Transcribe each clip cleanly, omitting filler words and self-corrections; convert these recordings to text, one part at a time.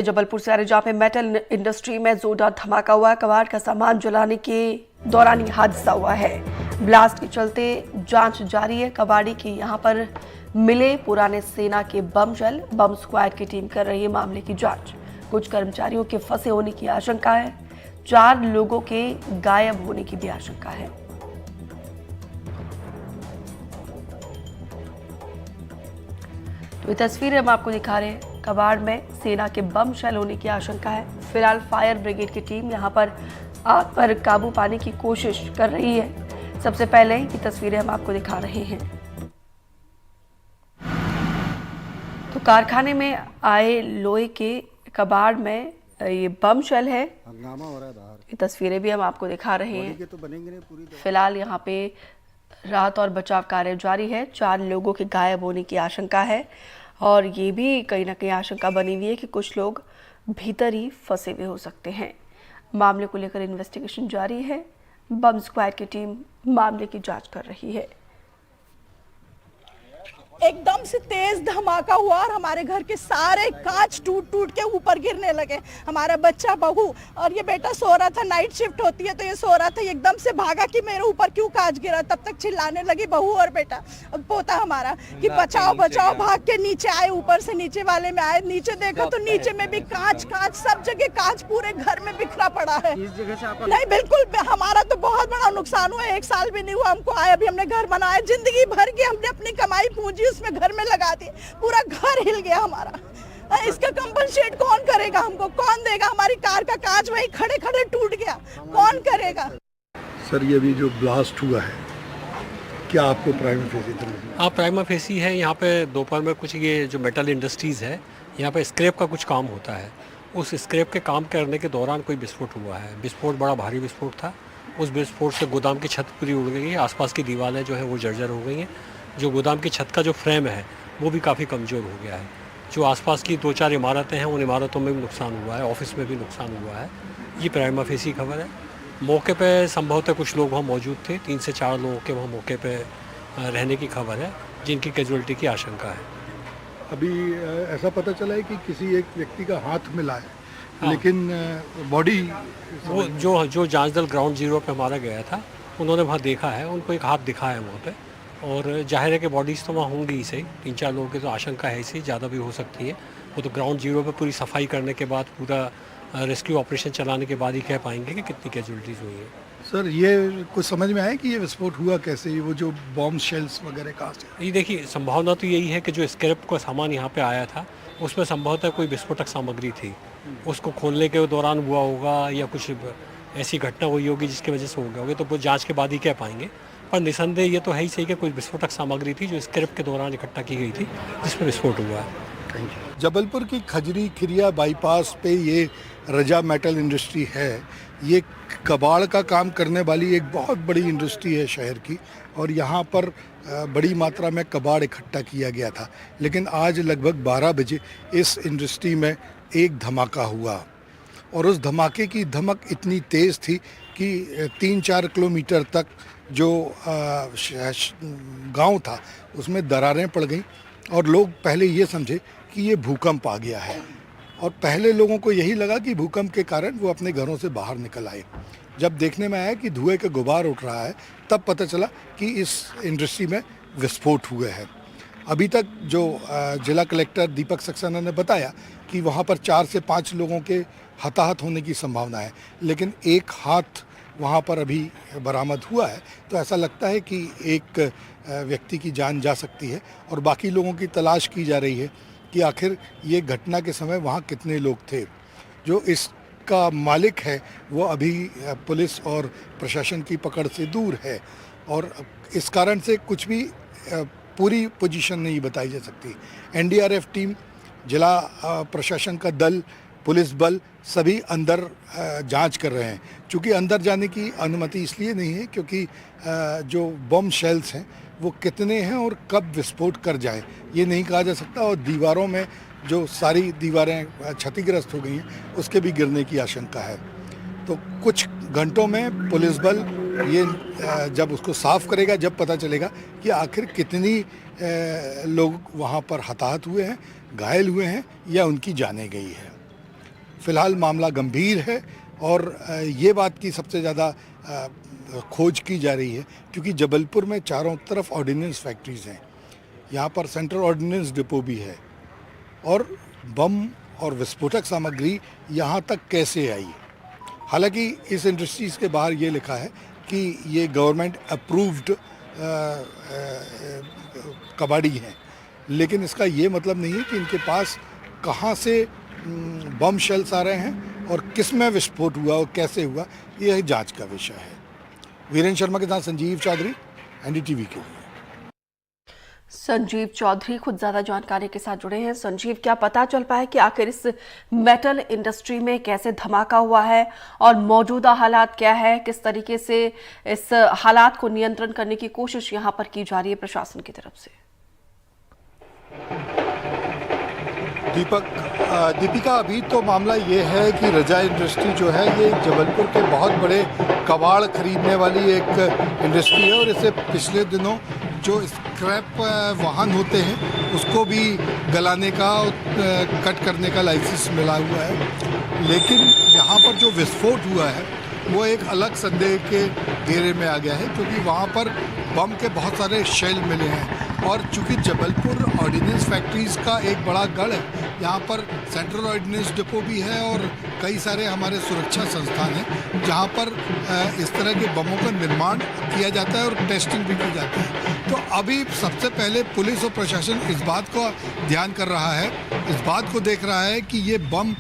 जबलपुर से आ रहे जहाँ पे मेटल इंडस्ट्री में जोरदार धमाका हुआ। कबाड़ का सामान जलाने के दौरान ये हादसा हुआ है। ब्लास्ट के चलते जांच जारी है। कबाड़ी के यहाँ पर मिले पुराने सेना के बम जल। बम स्क्वाड की टीम कर रही है मामले की जांच। कुछ कर्मचारियों के फंसे होने की आशंका है। 4 लोगों के गायब होने की भी आशंका है। तो ये तस्वीरें हम आपको दिखा रहे हैं। कबाड़ में सेना के बम शेल होने की आशंका है। फिलहाल फायर ब्रिगेड की टीम यहां पर आग पर काबू पाने की कोशिश कर रही है। सबसे पहले ये तस्वीरें हम आपको दिखा रहे हैं। तो कारखाने में आए लोहे के कबाड़ में ये बम शेल है। ये तस्वीरें भी हम आपको दिखा रहे हैं। फिलहाल यहाँ पे राहत और बचाव कार्य जारी है। 4 लोगों के गायब होने की आशंका है और ये भी कहीं ना कहीं आशंका बनी हुई है कि कुछ लोग भीतर ही फंसे हुए हो सकते हैं। मामले को लेकर इन्वेस्टिगेशन जारी है। बम स्क्वाड की टीम मामले की जांच कर रही है। एकदम से तेज धमाका हुआ और हमारे घर के सारे कांच टूट टूट के ऊपर गिरने लगे। हमारा बच्चा, बहू और ये बेटा सो रहा था, नाइट शिफ्ट होती है तो ये सो रहा था। एकदम से भागा कि मेरे ऊपर क्यों कांच गिरा। तब तक चिल्लाने लगी बहू और बेटा, पोता हमारा, कि बचाओ बचाओ। भाग के नीचे आए, ऊपर से नीचे वाले में आए। नीचे देखो तो नीचे में भी कांच कांच, सब जगह कांच पूरे घर में बिखरा पड़ा है। नहीं, बिल्कुल हमारा तो बहुत बड़ा नुकसान हुआ। 1 साल भी नहीं हुआ हमको आए। अभी हमने घर बनाया, जिंदगी भर की हमने अपनी कमाई पूंजी उसमें घर में लगा दी। पूरा घर हिल गया हमारा। इसका कंपनसेट कौन करेगा हमको? कौन देगा? हमारी कार का कांच वही खड़े खड़े टूट गया, कौन करेगा? सर, ये भी जो ब्लास्ट हुआ है, क्या आपको प्राइमा फेसी हाँ, प्राइमा फेसी है। यहाँ पे दोपहर में कुछ ये जो मेटल इंडस्ट्रीज़ है, यहाँ पे स्क्रैप का कुछ काम होता है। उस स्क्रैप के काम करने के दौरान कोई विस्फोट हुआ है। विस्फोट बड़ा भारी विस्फोट था। उस विस्फोट से गोदाम की छत पूरी उड़ गई है। आसपास की दीवारें जो है वो जर्जर हो गई हैं। जो गोदाम की छत का जो फ्रेम है वो भी काफ़ी कमज़ोर हो गया है। जो आसपास की 2-4 इमारतें हैं, उन इमारतों में भी नुकसान हुआ है। ऑफिस में भी नुकसान हुआ है। ये प्राइमा फेसी खबर है। मौके पे संभवतः कुछ लोग वहाँ मौजूद थे। 3 से 4 लोगों के वहाँ मौके पे रहने की खबर है, जिनकी कैजुअलिटी की आशंका है। अभी ऐसा पता चला है कि किसी एक व्यक्ति का हाथ मिला है। हाँ। लेकिन बॉडी वो जो जांच दल ग्राउंड जीरो पे हमारा गया था, उन्होंने वहाँ देखा है। उनको एक हाथ दिखा है वहाँ पे। और जाहिर है कि बॉडीज़ तो वहाँ होंगी ही सही। 3-4 लोगों की तो आशंका है ही, ज़्यादा भी हो सकती है। वो तो ग्राउंड जीरो पे पूरी सफाई करने के बाद, पूरा रेस्क्यू ऑपरेशन चलाने के बाद ही कह पाएंगे कि कितनी कैजुअलिटीज़ हुई है। सर, ये कुछ समझ में आया कि ये विस्फोट हुआ कैसे? वो जो बॉम्ब शेल्स वगैरह कहाँ से? ये देखिए, संभावना तो यही है कि जो स्क्रैप का सामान यहाँ पे आया था, उसमें संभवतः कोई विस्फोटक सामग्री थी। उसको खोलने के दौरान हुआ होगा या कुछ ऐसी घटना हुई होगी जिसकी वजह से हो गया होगा। तो वो जाँच के बाद ही कह पाएंगे। पर निसंदेह ये तो है ही सही कि कोई विस्फोटक सामग्री थी जो स्क्रैप के दौरान इकट्ठा की गई थी, जिसमें विस्फोट हुआ है। जबलपुर की खजरी खिरिया बाईपास पे ये रजा मेटल इंडस्ट्री है। ये कबाड़ का काम करने वाली एक बहुत बड़ी इंडस्ट्री है शहर की, और यहाँ पर बड़ी मात्रा में कबाड़ इकट्ठा किया गया था। लेकिन आज लगभग 12 बजे इस इंडस्ट्री में एक धमाका हुआ, और उस धमाके की धमक इतनी तेज़ थी कि 3-4 किलोमीटर तक जो गांव था उसमें दरारें पड़ गईं, और लोग पहले ये समझे कि ये भूकंप आ गया है। और पहले लोगों को यही लगा कि भूकंप के कारण वो अपने घरों से बाहर निकल आए। जब देखने में आया कि धुएं का गुबार उठ रहा है, तब पता चला कि इस इंडस्ट्री में विस्फोट हुए हैं। अभी तक जो जिला कलेक्टर दीपक सक्सेना ने बताया कि वहाँ पर 4 से 5 लोगों के हताहत होने की संभावना है, लेकिन एक हाथ वहाँ पर अभी बरामद हुआ है। तो ऐसा लगता है कि एक व्यक्ति की जान जा सकती है, और बाकी लोगों की तलाश की जा रही है कि आखिर ये घटना के समय वहाँ कितने लोग थे। जो इसका मालिक है वो अभी पुलिस और प्रशासन की पकड़ से दूर है, और इस कारण से कुछ भी पूरी पोजीशन नहीं बताई जा सकती। एनडीआरएफ टीम, जिला प्रशासन का दल, पुलिस बल सभी अंदर जांच कर रहे हैं। चूँकि अंदर जाने की अनुमति इसलिए नहीं है क्योंकि जो बम शेल्स हैं वो कितने हैं और कब विस्फोट कर जाए ये नहीं कहा जा सकता। और दीवारों में जो सारी दीवारें क्षतिग्रस्त हो गई हैं उसके भी गिरने की आशंका है। तो कुछ घंटों में पुलिस बल ये जब उसको साफ करेगा, जब पता चलेगा कि आखिर कितनी लोग वहाँ पर हताहत हुए हैं, घायल हुए हैं या उनकी जानें गई है। फ़िलहाल मामला गंभीर है और ये बात की सबसे ज़्यादा खोज की जा रही है क्योंकि जबलपुर में चारों तरफ ऑर्डिनेंस फैक्ट्रीज़ हैं, यहाँ पर सेंट्रल ऑर्डिनेंस डिपो भी है और बम और विस्फोटक सामग्री यहाँ तक कैसे आई। हालांकि इस इंडस्ट्रीज़ के बाहर ये लिखा है कि ये गवर्नमेंट अप्रूव्ड कबाड़ी हैं, लेकिन इसका ये मतलब नहीं है कि इनके पास कहाँ से बम शेल्स आ रहे हैं और किस में विस्फोट हुआ और कैसे हुआ, यह जांच का विषय है। वीरेंद्र शर्मा के साथ संजीव चौधरी, एनडीटीवी के लिए। संजीव चौधरी खुद ज़्यादा जानकारी के साथ जुड़े हैं। संजीव, क्या पता चल पाया कि आखिर इस मेटल इंडस्ट्री में कैसे धमाका हुआ है और मौजूदा हालात क्या है, किस तरीके से इस हालात को नियंत्रण करने की कोशिश यहां पर की जा रही है प्रशासन की तरफ से? दीपिका, अभी तो मामला ये है कि रजा इंडस्ट्री जो है ये जबलपुर के बहुत बड़े कबाड़ खरीदने वाली एक इंडस्ट्री है और इसे पिछले दिनों जो स्क्रैप वाहन होते हैं उसको भी गलाने का कट करने का लाइसेंस मिला हुआ है, लेकिन यहाँ पर जो विस्फोट हुआ है वो एक अलग संदेह के घेरे में आ गया है क्योंकि वहाँ पर बम के बहुत सारे शेल मिले हैं और चूंकि जबलपुर ऑर्डिनेंस फैक्ट्रीज़ का एक बड़ा गढ़ है, यहाँ पर सेंट्रल ऑर्डिनेंस डिपो भी है और कई सारे हमारे सुरक्षा संस्थान हैं जहाँ पर इस तरह के बमों का निर्माण किया जाता है और टेस्टिंग भी की जाती है। तो अभी सबसे पहले पुलिस और प्रशासन इस बात को ध्यान कर रहा है, इस बात को देख रहा है कि ये बम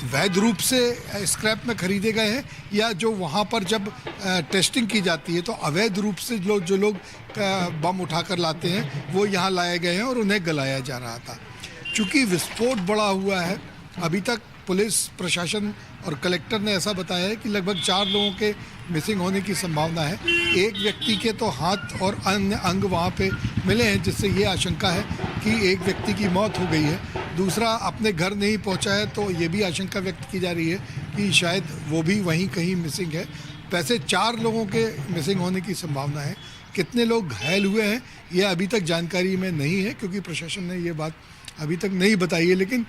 वैध रूप से स्क्रैप में खरीदे गए हैं या जो वहाँ पर जब टेस्टिंग की जाती है तो अवैध रूप से जो लोग बम उठाकर लाते हैं वो यहाँ लाए गए हैं और उन्हें गलाया जा रहा था। चूँकि विस्फोट बड़ा हुआ है, अभी तक पुलिस प्रशासन और कलेक्टर ने ऐसा बताया है कि लगभग 4 लोगों के मिसिंग होने की संभावना है। एक व्यक्ति के तो हाथ और अन्य अंग वहाँ पे मिले हैं जिससे ये आशंका है कि एक व्यक्ति की मौत हो गई है, दूसरा अपने घर नहीं पहुँचा है, तो ये भी आशंका व्यक्त की जा रही है कि शायद वो भी वहीं कहीं मिसिंग है। वैसे 4 लोगों के मिसिंग होने की संभावना है। कितने लोग घायल हुए हैं ये अभी तक जानकारी में नहीं है क्योंकि प्रशासन ने ये बात अभी तक नहीं बताई है, लेकिन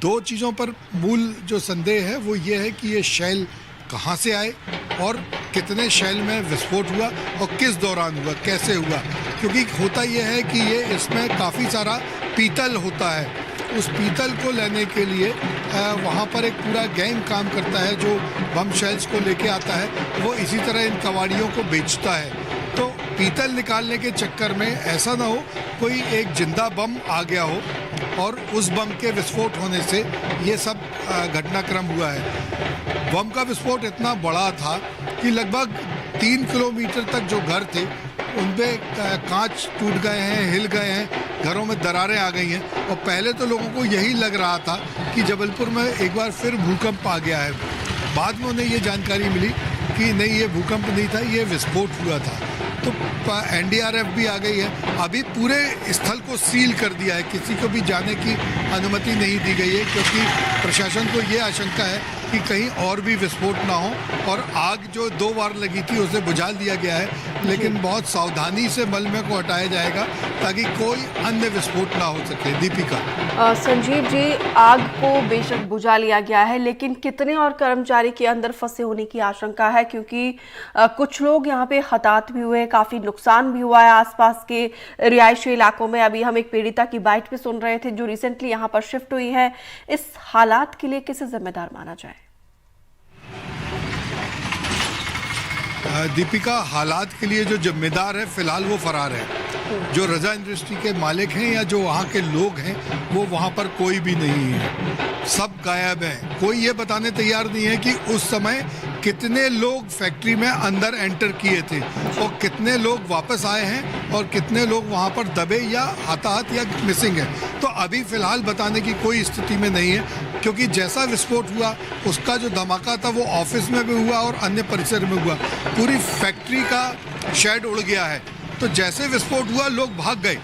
2 चीज़ों पर मूल जो संदेह है वो ये है कि ये शैल कहाँ से आए और कितने शैल में विस्फोट हुआ और किस दौरान हुआ, कैसे हुआ, क्योंकि होता यह है कि ये इसमें काफ़ी सारा पीतल होता है। उस पीतल को लेने के लिए वहाँ पर एक पूरा गैंग काम करता है जो बम शेल्स को लेके आता है, वो इसी तरह इन कबाड़ियों को बेचता है। तो पीतल निकालने के चक्कर में ऐसा ना हो कोई एक जिंदा बम आ गया हो और उस बम के विस्फोट होने से ये सब घटनाक्रम हुआ है। बम का विस्फोट इतना बड़ा था कि लगभग 3 किलोमीटर तक जो घर थे उन पे कांच टूट गए हैं, हिल गए हैं, घरों में दरारें आ गई हैं और पहले तो लोगों को यही लग रहा था कि जबलपुर में एक बार फिर भूकंप आ गया है। बाद में उन्हें ये जानकारी मिली कि नहीं, ये भूकंप नहीं था, ये विस्फोट हुआ था। तो एनडीआरएफ भी आ गई है, अभी पूरे स्थल को सील कर दिया है, किसी को भी जाने की अनुमति नहीं दी गई है क्योंकि प्रशासन को ये आशंका है कि कहीं और भी विस्फोट ना हो और आग जो 2 बार लगी थी उसे बुझा दिया गया है, लेकिन बहुत सावधानी से मलबे को हटाया जाएगा ताकि कोई अन्य विस्फोट ना हो सके। दीपिका। संजीव जी, आग को बेशक बुझा लिया गया है, लेकिन कितने और कर्मचारी के अंदर फंसे होने की आशंका है क्योंकि कुछ लोग यहाँ पे हताहत भी हुए, काफी नुकसान भी हुआ है आसपास के रिहायशी इलाकों में। अभी हम एक पीड़िता की बाइट पे सुन रहे थे जो रिसेंटली यहाँ पर शिफ्ट हुई है। इस हालात के लिए किसे जिम्मेदार माना जाए? दीपिका, हालात के लिए जो जिम्मेदार है फिलहाल वो फरार है। जो रजा इंडस्ट्री के मालिक हैं या जो वहाँ के लोग हैं वो वहाँ पर कोई भी नहीं है, सब गायब हैं। कोई ये बताने तैयार नहीं है कि उस समय कितने लोग फैक्ट्री में अंदर एंटर किए थे और कितने लोग वापस आए हैं और कितने लोग वहाँ पर दबे या हताहत या मिसिंग है। तो अभी फ़िलहाल बताने की कोई स्थिति में नहीं है क्योंकि जैसा विस्फोट हुआ उसका जो धमाका था वो ऑफिस में भी हुआ और अन्य परिसर में हुआ। पूरी फैक्ट्री का शेड उड़ गया है। तो जैसे विस्फोट हुआ लोग भाग गए,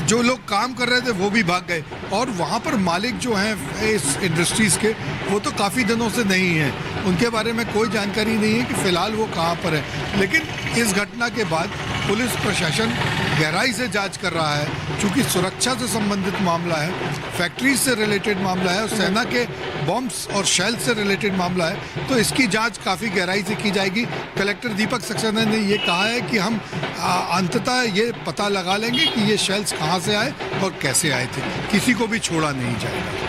जो लोग काम कर रहे थे वो भी भाग गए और वहाँ पर मालिक जो हैं इस इंडस्ट्रीज़ के वो तो काफ़ी दिनों से नहीं हैं, उनके बारे में कोई जानकारी नहीं है कि फ़िलहाल वो कहाँ पर है। लेकिन इस घटना के बाद पुलिस प्रशासन गहराई से जांच कर रहा है। चूंकि सुरक्षा से संबंधित मामला है, फैक्ट्री से रिलेटेड मामला है और सेना के बॉम्ब्स और शेल से रिलेटेड मामला है, तो इसकी जांच काफ़ी गहराई से की जाएगी। कलेक्टर दीपक सक्सेना ने ये कहा है कि हम अंततः ये पता लगा लेंगे कि ये शेल्स कहाँ से आए और कैसे आए थे, किसी को भी छोड़ा नहीं जाएगा।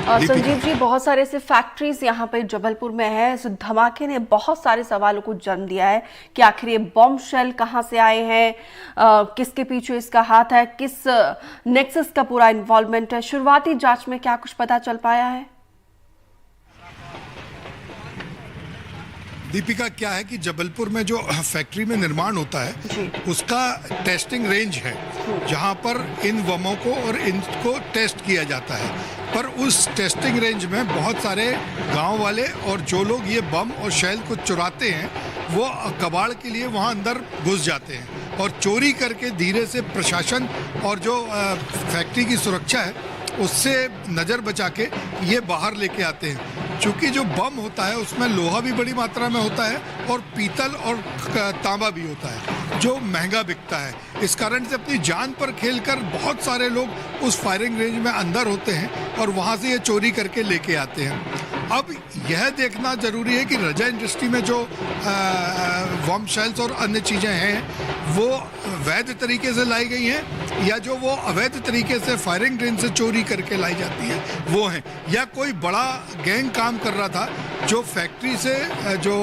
संजीव जी, बहुत सारे ऐसे फैक्ट्रीज यहाँ पे जबलपुर में है। इस धमाके ने बहुत सारे सवालों को जन्म दिया है कि आखिर ये बॉम्ब शेल कहाँ से आए हैं, किसके पीछे इसका हाथ है, किस नेक्सस का पूरा इन्वॉल्वमेंट है। शुरुआती जांच में क्या कुछ पता चल पाया है? दीपिका, क्या है कि जबलपुर में जो फैक्ट्री में निर्माण होता है उसका टेस्टिंग रेंज है, जहां पर इन बमों को और इनको टेस्ट किया जाता है। पर उस टेस्टिंग रेंज में बहुत सारे गांव वाले और जो लोग ये बम और शेल को चुराते हैं वो कबाड़ के लिए वहां अंदर घुस जाते हैं और चोरी करके धीरे से प्रशासन और जो फैक्ट्री की सुरक्षा है उससे नज़र बचा के ये बाहर लेके आते हैं। चूँकि जो बम होता है उसमें लोहा भी बड़ी मात्रा में होता है और पीतल और तांबा भी होता है जो महंगा बिकता है। इस कारण से अपनी जान पर खेलकर बहुत सारे लोग उस फायरिंग रेंज में अंदर होते हैं और वहाँ से ये चोरी करके लेके आते हैं। अब यह देखना जरूरी है कि रजा इंडस्ट्री में जो बम शेल्स और अन्य चीज़ें हैं वो वैध तरीके से लाई गई हैं या जो वो अवैध तरीके से फायरिंग रेंज से चोरी करके लाई जाती है वो हैं, या कोई बड़ा गैंग काम कर रहा था जो फैक्ट्री से जो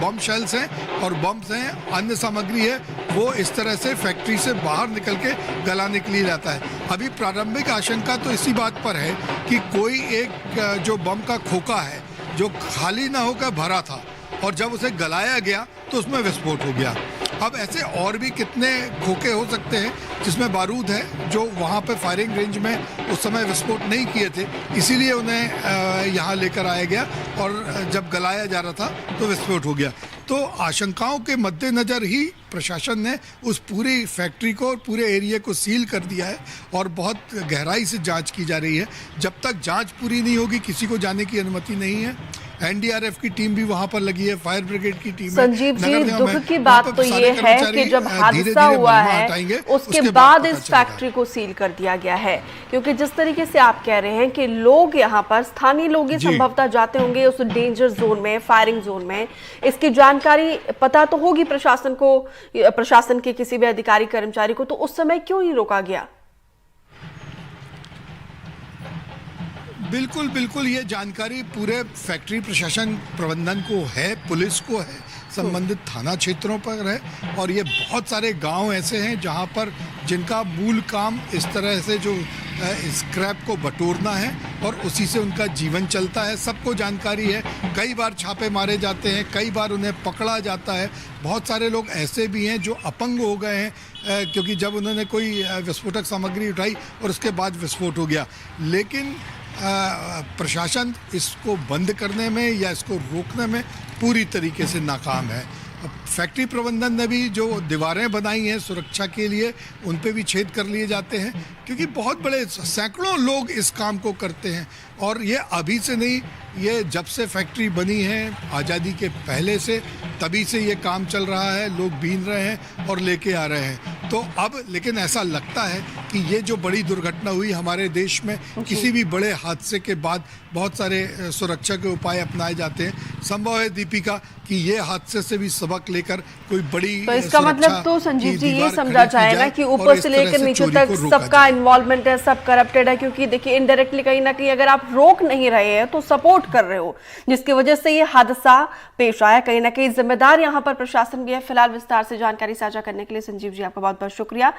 बम शेल्स हैं और बम्स हैं, अन्य सामग्री है, वो इस तरह से फैक्ट्री से बाहर निकल के गलाने के लिए जाता है। अभी प्रारंभिक आशंका तो इसी बात पर है कि कोई एक जो बम का खोखा है जो खाली ना होकर भरा था और जब उसे गलाया गया तो उसमें विस्फोट हो गया। अब ऐसे और भी कितने खोखे हो सकते हैं जिसमें बारूद है जो वहाँ पे फायरिंग रेंज में उस समय विस्फोट नहीं किए थे, इसीलिए उन्हें यहाँ लेकर आया गया और जब गलाया जा रहा था तो विस्फोट हो गया। तो आशंकाओं के मद्देनज़र ही प्रशासन ने उस पूरी फैक्ट्री को और पूरे एरिया को सील कर दिया है और बहुत गहराई से जांच की जा रही है। जब तक जांच पूरी नहीं होगी किसी को जाने की अनुमति नहीं है। एनडीआरएफ की टीम भी वहां पर लगी है, फायर ब्रिगेड की टीम। संजीव जी, दुख की बात तो ये है कि जब हादसा हुआ है उसके बाद इस फैक्ट्री को सील कर दिया गया है, क्योंकि जिस तरीके से आप कह रहे हैं कि लोग यहाँ पर स्थानीय लोग ही संभवतः जाते होंगे उस डेंजर जोन में, फायरिंग जोन में, इसकी जानकारी पता तो होगी प्रशासन को, प्रशासन के किसी भी अधिकारी कर्मचारी को, तो उस समय क्यों नहीं रोका गया? बिल्कुल बिल्कुल, ये जानकारी पूरे फैक्ट्री प्रशासन प्रबंधन को है, पुलिस को है, संबंधित थाना क्षेत्रों पर है और ये बहुत सारे गांव ऐसे हैं जहां पर जिनका मूल काम इस तरह से जो स्क्रैप को बटोरना है और उसी से उनका जीवन चलता है। सबको जानकारी है, कई बार छापे मारे जाते हैं, कई बार उन्हें पकड़ा जाता है। बहुत सारे लोग ऐसे भी हैं जो अपंग हो गए हैं क्योंकि जब उन्होंने कोई विस्फोटक सामग्री उठाई और उसके बाद विस्फोट हो गया। लेकिन प्रशासन इसको बंद करने में या इसको रोकने में पूरी तरीके से नाकाम है। फैक्ट्री प्रबंधन ने भी जो दीवारें बनाई हैं सुरक्षा के लिए उन पे भी छेद कर लिए जाते हैं क्योंकि बहुत बड़े सैकड़ों लोग इस काम को करते हैं और ये अभी से नहीं, ये जब से फैक्ट्री बनी है आज़ादी के पहले से तभी से ये काम चल रहा है, लोग बीन रहे हैं और लेके आ रहे हैं। तो अब लेकिन ऐसा लगता है कि ये जो बड़ी दुर्घटना हुई हमारे देश में, किसी भी बड़े हादसे के बाद बहुत सारे सुरक्षा के उपाय अपनाए जाते हैं। संभव है दीपिका कि ये हादसे से भी सबक लेकर कोई बड़ी, तो इसका मतलब तो संजीव जी ये समझा जाए ना कि ऊपर से लेकर नीचे तक सबका इन्वॉल्वमेंट है, सब करप्टेड है, क्योंकि देखिए इनडायरेक्टली कहीं ना कहीं अगर आप रोक नहीं रहे हैं तो सपोर्ट कर रहे हो, जिसकी वजह से ये हादसा पेश आया। कहीं ना कहीं जिम्मेदार यहाँ पर प्रशासन भी है। फिलहाल विस्तार से जानकारी साझा करने के लिए संजीव जी आपका बहुत बहुत शुक्रिया।